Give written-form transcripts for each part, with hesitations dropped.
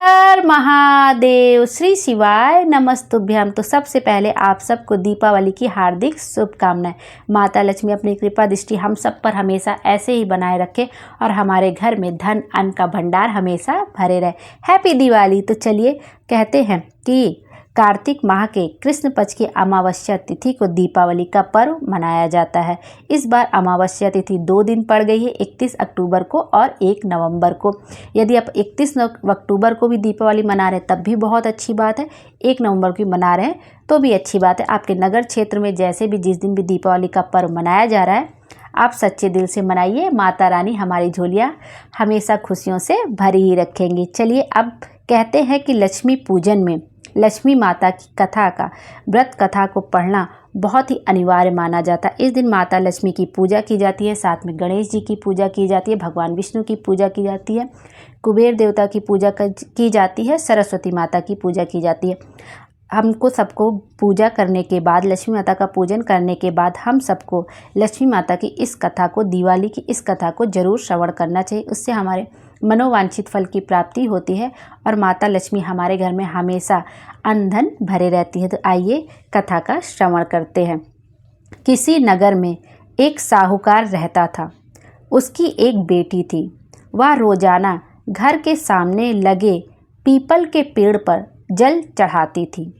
हर महादेव, श्री शिवाय नमस्तुभ्यम। तो सबसे पहले आप सबको दीपावली की हार्दिक शुभकामनाएं। माता लक्ष्मी अपनी कृपा दृष्टि हम सब पर हमेशा ऐसे ही बनाए रखे और हमारे घर में धन अन्न का भंडार हमेशा भरे रहे। हैप्पी दिवाली। तो चलिए कहते हैं कि कार्तिक माह के कृष्ण पक्ष की अमावस्या तिथि को दीपावली का पर्व मनाया जाता है। इस बार अमावस्या तिथि 2 दिन पड़ गई है, 31 अक्टूबर को और 1 नवंबर को। यदि आप 31 अक्टूबर को भी दीपावली मना रहे हैं तब भी बहुत अच्छी बात है, 1 नवंबर को भी मना रहे हैं तो भी अच्छी बात है। आपके नगर क्षेत्र में जैसे भी जिस दिन भी दीपावली का पर्व मनाया जा रहा है, आप सच्चे दिल से मनाइए। माता रानी हमारी झोलियाँ हमेशा खुशियों से भरी ही रखेंगी। चलिए अब कहते हैं कि लक्ष्मी पूजन में लक्ष्मी माता की कथा का व्रत कथा को पढ़ना बहुत ही अनिवार्य माना जाता है। इस दिन माता लक्ष्मी की पूजा की जाती है, साथ में गणेश जी की पूजा की जाती है, भगवान विष्णु की पूजा की जाती है, कुबेर देवता की पूजा की जाती है, सरस्वती माता की पूजा की जाती है। हमको सबको पूजा करने के बाद, लक्ष्मी माता का पूजन करने के बाद हम सबको लक्ष्मी माता की इस कथा को, दिवाली की इस कथा को जरूर श्रवण करना चाहिए। उससे हमारे मनोवांछित फल की प्राप्ति होती है और माता लक्ष्मी हमारे घर में हमेशा अन्न धन भरे रहती है। तो आइए कथा का श्रवण करते हैं। किसी नगर में एक साहूकार रहता था। उसकी एक बेटी थी। वह रोजाना घर के सामने लगे पीपल के पेड़ पर जल चढ़ाती थी।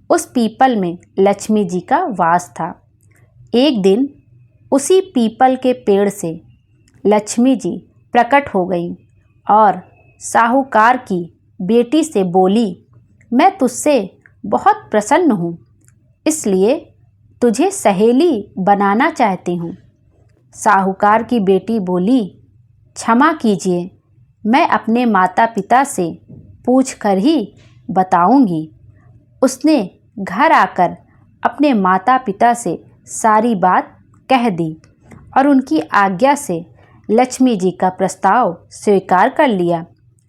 उस पीपल में लक्ष्मी जी का वास था। एक दिन उसी पीपल के पेड़ से लक्ष्मी जी प्रकट हो गई और साहूकार की बेटी से बोली, मैं तुझसे बहुत प्रसन्न हूँ, इसलिए तुझे सहेली बनाना चाहती हूँ। साहूकार की बेटी बोली, क्षमा कीजिए, मैं अपने माता पिता से पूछकर ही बताऊंगी। उसने घर आकर अपने माता पिता से सारी बात कह दी और उनकी आज्ञा से लक्ष्मी जी का प्रस्ताव स्वीकार कर लिया।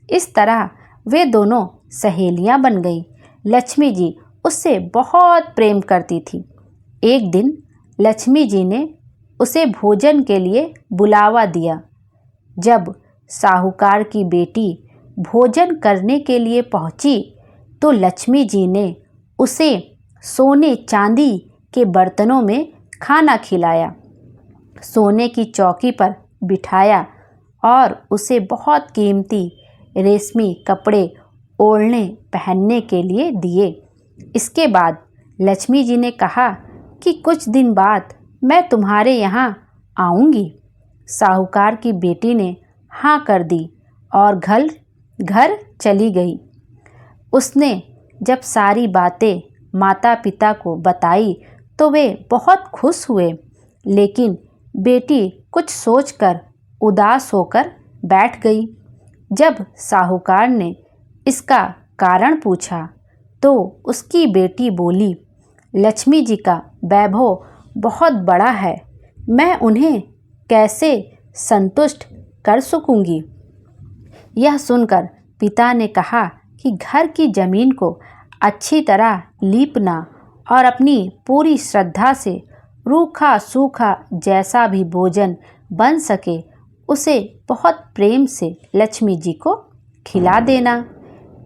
इस तरह वे दोनों सहेलियां बन गईं। लक्ष्मी जी उससे बहुत प्रेम करती थी। एक दिन लक्ष्मी जी ने उसे भोजन के लिए बुलावा दिया। जब साहूकार की बेटी भोजन करने के लिए पहुंची तो लक्ष्मी जी ने उसे सोने चांदी के बर्तनों में खाना खिलाया, सोने की चौकी पर बिठाया और उसे बहुत कीमती रेशमी कपड़े ओढ़ने पहनने के लिए दिए। इसके बाद लक्ष्मी जी ने कहा कि कुछ दिन बाद मैं तुम्हारे यहाँ आऊँगी। साहूकार की बेटी ने हाँ कर दी और घर चली गई। उसने जब सारी बातें माता पिता को बताई तो वे बहुत खुश हुए, लेकिन बेटी कुछ सोचकर उदास होकर बैठ गई। जब साहूकार ने इसका कारण पूछा तो उसकी बेटी बोली, लक्ष्मी जी का वैभव बहुत बड़ा है, मैं उन्हें कैसे संतुष्ट कर सकूंगी। यह सुनकर पिता ने कहा कि घर की जमीन को अच्छी तरह लीपना और अपनी पूरी श्रद्धा से रूखा सूखा जैसा भी भोजन बन सके उसे बहुत प्रेम से लक्ष्मी जी को खिला देना।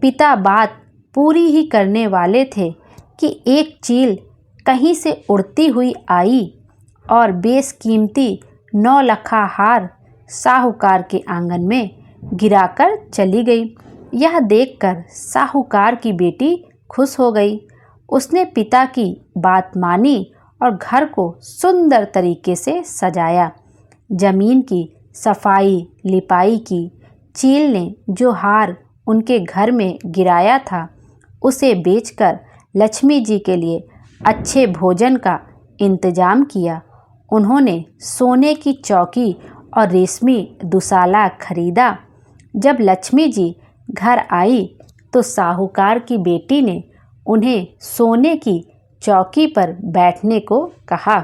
पिता बात पूरी ही करने वाले थे कि एक चील कहीं से उड़ती हुई आई और बेशकीमती 9 लखा हार साहूकार के आंगन में गिराकर चली गई। यह देखकर साहूकार की बेटी खुश हो गई। उसने पिता की बात मानी और घर को सुंदर तरीके से सजाया। जमीन की सफाई लिपाई की। चील ने जो हार उनके घर में गिराया था उसे बेचकर लक्ष्मी जी के लिए अच्छे भोजन का इंतजाम किया। उन्होंने सोने की चौकी और रेशमी दुसाला खरीदा। जब लक्ष्मी जी घर आई तो साहूकार की बेटी ने उन्हें सोने की चौकी पर बैठने को कहा।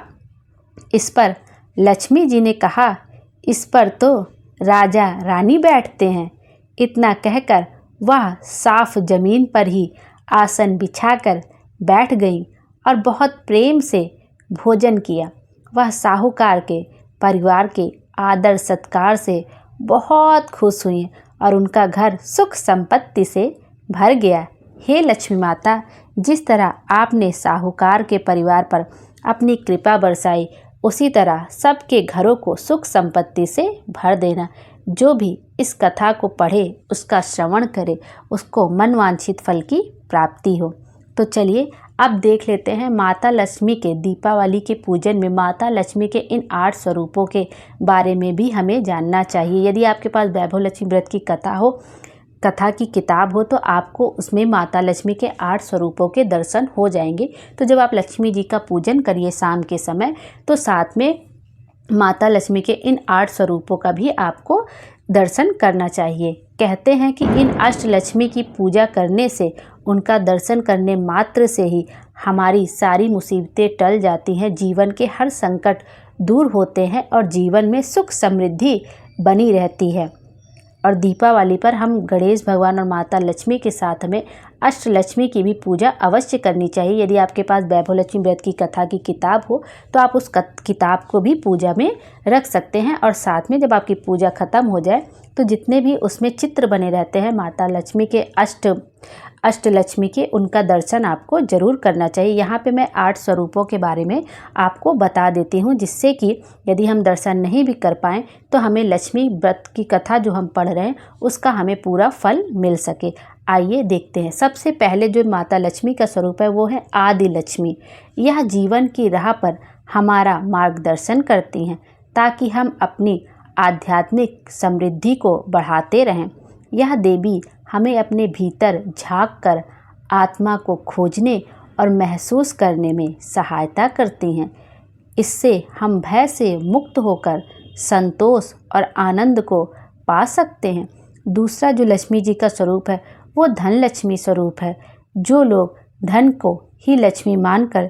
इस पर लक्ष्मी जी ने कहा, इस पर तो राजा रानी बैठते हैं। इतना कहकर वह साफ जमीन पर ही आसन बिछाकर बैठ गई और बहुत प्रेम से भोजन किया। वह साहूकार के परिवार के आदर सत्कार से बहुत खुश हुई और उनका घर सुख संपत्ति से भर गया। हे लक्ष्मी माता, जिस तरह आपने साहूकार के परिवार पर अपनी कृपा बरसाई, उसी तरह सबके घरों को सुख संपत्ति से भर देना। जो भी इस कथा को पढ़े, उसका श्रवण करे, उसको मनवांछित फल की प्राप्ति हो। तो चलिए अब देख लेते हैं माता लक्ष्मी के दीपावली के पूजन में माता लक्ष्मी के इन 8 स्वरूपों के बारे में भी हमें जानना चाहिए। यदि आपके पास वैभव लक्ष्मी व्रत की कथा हो, कथा की किताब हो, तो आपको उसमें माता लक्ष्मी के 8 स्वरूपों के दर्शन हो जाएंगे। तो जब आप लक्ष्मी जी का पूजन करिए शाम के समय, तो साथ में माता लक्ष्मी के इन 8 स्वरूपों का भी आपको दर्शन करना चाहिए। कहते हैं कि इन अष्टलक्ष्मी की पूजा करने से, उनका दर्शन करने मात्र से ही हमारी सारी मुसीबतें टल जाती हैं, जीवन के हर संकट दूर होते हैं और जीवन में सुख समृद्धि बनी रहती है। और दीपावली पर हम गणेश भगवान और माता लक्ष्मी के साथ में अष्टलक्ष्मी की भी पूजा अवश्य करनी चाहिए। यदि आपके पास वैभव लक्ष्मी व्रत की कथा की किताब हो, तो आप उस किताब को भी पूजा में रख सकते हैं। और साथ में जब आपकी पूजा खत्म हो जाए, तो जितने भी उसमें चित्र बने रहते हैं माता लक्ष्मी के अष्टलक्ष्मी के, उनका दर्शन आपको जरूर करना चाहिए। यहाँ पे मैं 8 स्वरूपों के बारे में आपको बता देती हूँ, जिससे कि यदि हम दर्शन नहीं भी कर पाएँ, तो हमें लक्ष्मी व्रत की कथा जो हम पढ़ रहे हैं, उसका हमें पूरा फल मिल सके। आइए देखते हैं। सबसे पहले जो माता लक्ष्मी का स्वरूप है, वो है आदि लक्ष्मी। यह जीवन की राह पर हमारा मार्गदर्शन करती हैं, ताकि हम अपनी आध्यात्मिक समृद्धि को बढ़ाते रहें। यह देवी हमें अपने भीतर झांक कर आत्मा को खोजने और महसूस करने में सहायता करती हैं। इससे हम भय से मुक्त होकर संतोष और आनंद को पा सकते हैं। दूसरा जो लक्ष्मी जी का स्वरूप है, वो धन लक्ष्मी स्वरूप है। जो लोग धन को ही लक्ष्मी मानकर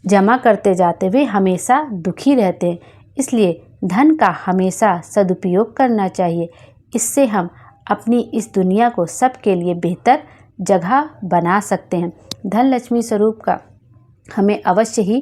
जमा करते जाते, वे हमेशा दुखी रहते हैं। इसलिए धन का हमेशा सदुपयोग करना चाहिए। इससे हम अपनी इस दुनिया को सबके लिए बेहतर जगह बना सकते हैं। धन लक्ष्मी स्वरूप का हमें अवश्य ही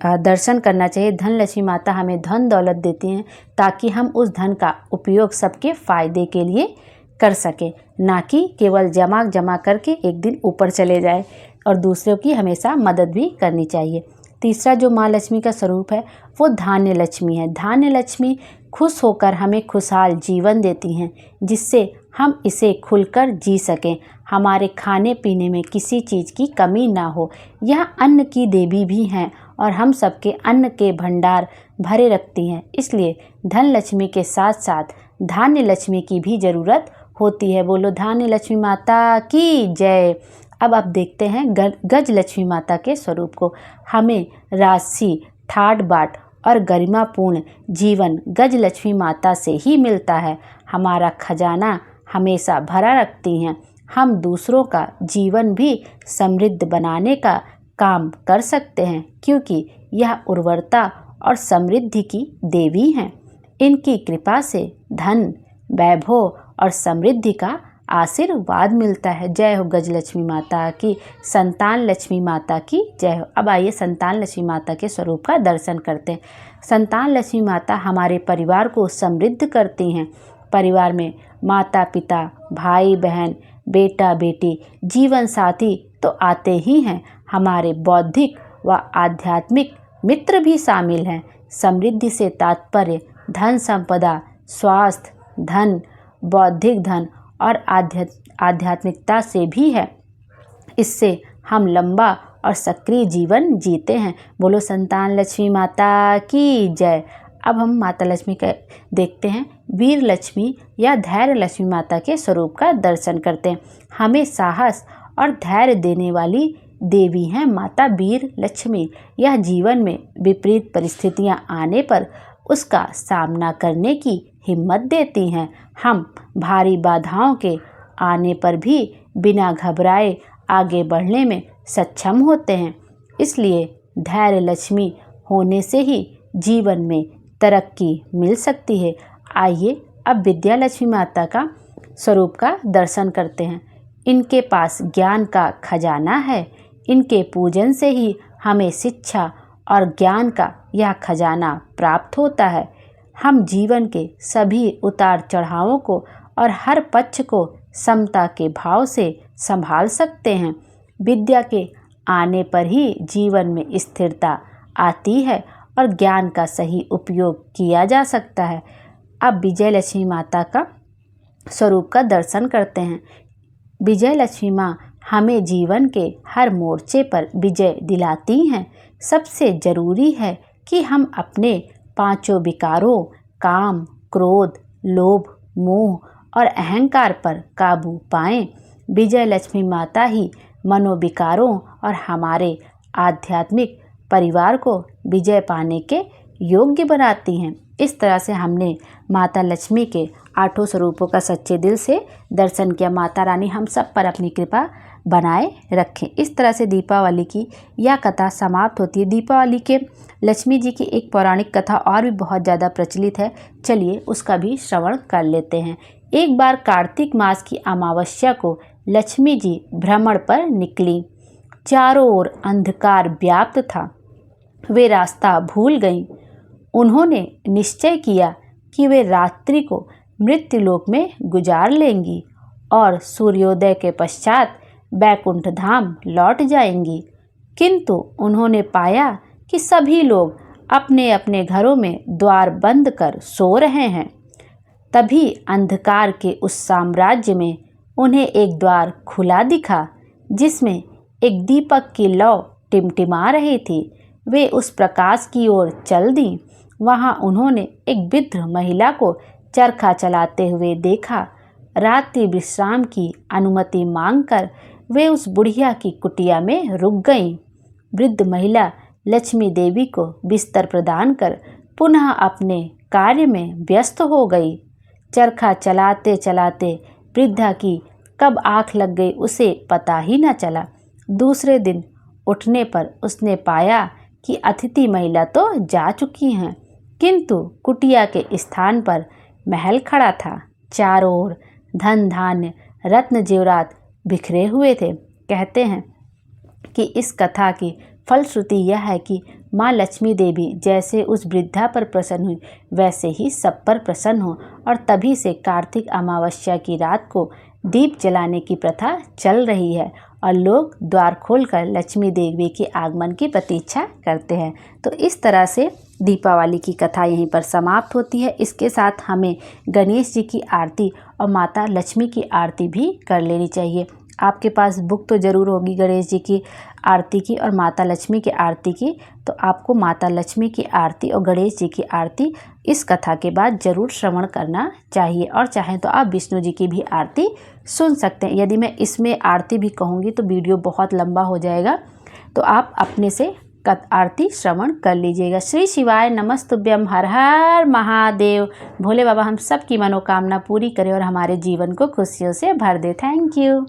दर्शन करना चाहिए। धन लक्ष्मी माता हमें धन दौलत देती हैं, ताकि हम उस धन का उपयोग सबके फायदे के लिए कर सकें, ना कि केवल जमा करके एक दिन ऊपर चले जाए। और दूसरों की हमेशा मदद भी करनी चाहिए। तीसरा जो माँ लक्ष्मी का स्वरूप है, वो धान्य लक्ष्मी है। धान्य लक्ष्मी खुश होकर हमें खुशहाल जीवन देती हैं, जिससे हम इसे खुलकर जी सकें, हमारे खाने पीने में किसी चीज़ की कमी ना हो। यह अन्न की देवी भी हैं और हम सबके अन्न के भंडार भरे रखती हैं। इसलिए धन लक्ष्मी के साथ साथ धान्य लक्ष्मी की भी ज़रूरत होती है। बोलो धान्य लक्ष्मी माता की जय। अब आप देखते हैं गज लक्ष्मी माता के स्वरूप को। हमें राशि, ठाट बाट और गरिमापूर्ण जीवन गज लक्ष्मी माता से ही मिलता है। हमारा खजाना हमेशा भरा रखती हैं। हम दूसरों का जीवन भी समृद्ध बनाने का काम कर सकते हैं, क्योंकि यह उर्वरता और समृद्धि की देवी हैं। इनकी कृपा से धन, वैभव और समृद्धि का आशीर्वाद मिलता है। जय हो गज लक्ष्मी माता की, संतान लक्ष्मी माता की जय हो। अब आइए संतान लक्ष्मी माता के स्वरूप का दर्शन करते हैं। संतान लक्ष्मी माता हमारे परिवार को समृद्ध करती हैं। परिवार में माता पिता, भाई बहन, बेटा बेटी, जीवन साथी तो आते ही हैं, हमारे बौद्धिक व आध्यात्मिक मित्र भी शामिल हैं। समृद्धि से तात्पर्य धन संपदा, स्वास्थ्य, धन, बौद्धिक धन और आध्यात्मिकता से भी है। इससे हम लंबा और सक्रिय जीवन जीते हैं। बोलो संतान लक्ष्मी माता की जय। अब हम माता लक्ष्मी का देखते हैं। वीर लक्ष्मी या धैर्य लक्ष्मी माता के स्वरूप का दर्शन करते हैं। हमें साहस और धैर्य देने वाली देवी हैं माता वीर लक्ष्मी। यह जीवन में विपरीत परिस्थितियां आने पर उसका सामना करने की हिम्मत देती हैं। हम भारी बाधाओं के आने पर भी बिना घबराए आगे बढ़ने में सक्षम होते हैं। इसलिए धैर्य लक्ष्मी होने से ही जीवन में तरक्की मिल सकती है। आइए अब विद्या लक्ष्मी माता का स्वरूप का दर्शन करते हैं। इनके पास ज्ञान का खजाना है। इनके पूजन से ही हमें शिक्षा और ज्ञान का यह खजाना प्राप्त होता है। हम जीवन के सभी उतार चढ़ावों को और हर पक्ष को समता के भाव से संभाल सकते हैं। विद्या के आने पर ही जीवन में स्थिरता आती है और ज्ञान का सही उपयोग किया जा सकता है। अब विजय लक्ष्मी माता का स्वरूप का दर्शन करते हैं। विजय लक्ष्मी माँ हमें जीवन के हर मोर्चे पर विजय दिलाती हैं। सबसे ज़रूरी है कि हम अपने पांचों विकारों काम, क्रोध, लोभ, मोह और अहंकार पर काबू पाएं। विजय लक्ष्मी माता ही मनोविकारों और हमारे आध्यात्मिक परिवार को विजय पाने के योग्य बनाती हैं। इस तरह से हमने माता लक्ष्मी के 8 स्वरूपों का सच्चे दिल से दर्शन किया। माता रानी हम सब पर अपनी कृपा बनाए रखें। इस तरह से दीपावली की यह कथा समाप्त होती है। दीपावली के लक्ष्मी जी की एक पौराणिक कथा और भी बहुत ज़्यादा प्रचलित है, चलिए उसका भी श्रवण कर लेते हैं। एक बार कार्तिक मास की अमावस्या को लक्ष्मी जी भ्रमण पर निकली। चारों ओर अंधकार व्याप्त था। वे रास्ता भूल गईं। उन्होंने निश्चय किया कि वे रात्रि को मृत्युलोक में गुजार लेंगी और सूर्योदय के पश्चात बैकुंठ धाम लौट जाएंगी। किंतु उन्होंने पाया कि सभी लोग अपने अपने घरों में द्वार बंद कर सो रहे हैं। तभी अंधकार के उस साम्राज्य में उन्हें एक द्वार खुला दिखा, जिसमें एक दीपक की लौ टिमटिमा रही थी। वे उस प्रकाश की ओर चल दी। वहां उन्होंने एक वृद्ध महिला को चरखा चलाते हुए देखा। रात्रि विश्राम की अनुमति मांगकर वे उस बुढ़िया की कुटिया में रुक गईं। वृद्ध महिला लक्ष्मी देवी को बिस्तर प्रदान कर पुनः अपने कार्य में व्यस्त हो गई। चरखा चलाते चलाते वृद्धा की कब आँख लग गई उसे पता ही न चला। दूसरे दिन उठने पर उसने पाया कि अतिथि महिला तो जा चुकी हैं, किंतु कुटिया के स्थान पर महल खड़ा था। चारों ओर धन धान्य रत्न जेवरात बिखरे हुए थे। कहते हैं कि इस कथा की फलश्रुति यह है कि माँ लक्ष्मी देवी जैसे उस वृद्धा पर प्रसन्न हुई, वैसे ही सब पर प्रसन्न हो। और तभी से कार्तिक अमावस्या की रात को दीप जलाने की प्रथा चल रही है और लोग द्वार खोलकर लक्ष्मी देवी के आगमन की प्रतीक्षा करते हैं। तो इस तरह से दीपावली की कथा यहीं पर समाप्त होती है। इसके साथ हमें गणेश जी की आरती और माता लक्ष्मी की आरती भी कर लेनी चाहिए। आपके पास बुक तो ज़रूर होगी गणेश जी की आरती की और माता लक्ष्मी की आरती की, तो आपको माता लक्ष्मी की आरती और गणेश जी की आरती इस कथा के बाद ज़रूर श्रवण करना चाहिए। और चाहें तो आप विष्णु जी की भी आरती सुन सकते हैं। यदि मैं इसमें आरती भी कहूँगी तो वीडियो बहुत लंबा हो जाएगा, तो आप अपने से आरती श्रवण कर लीजिएगा। श्री शिवाय नमस्तुभ्यम, हर हर महादेव। भोले बाबा हम सब की मनोकामना पूरी करें और हमारे जीवन को खुशियों से भर दे। Thank you.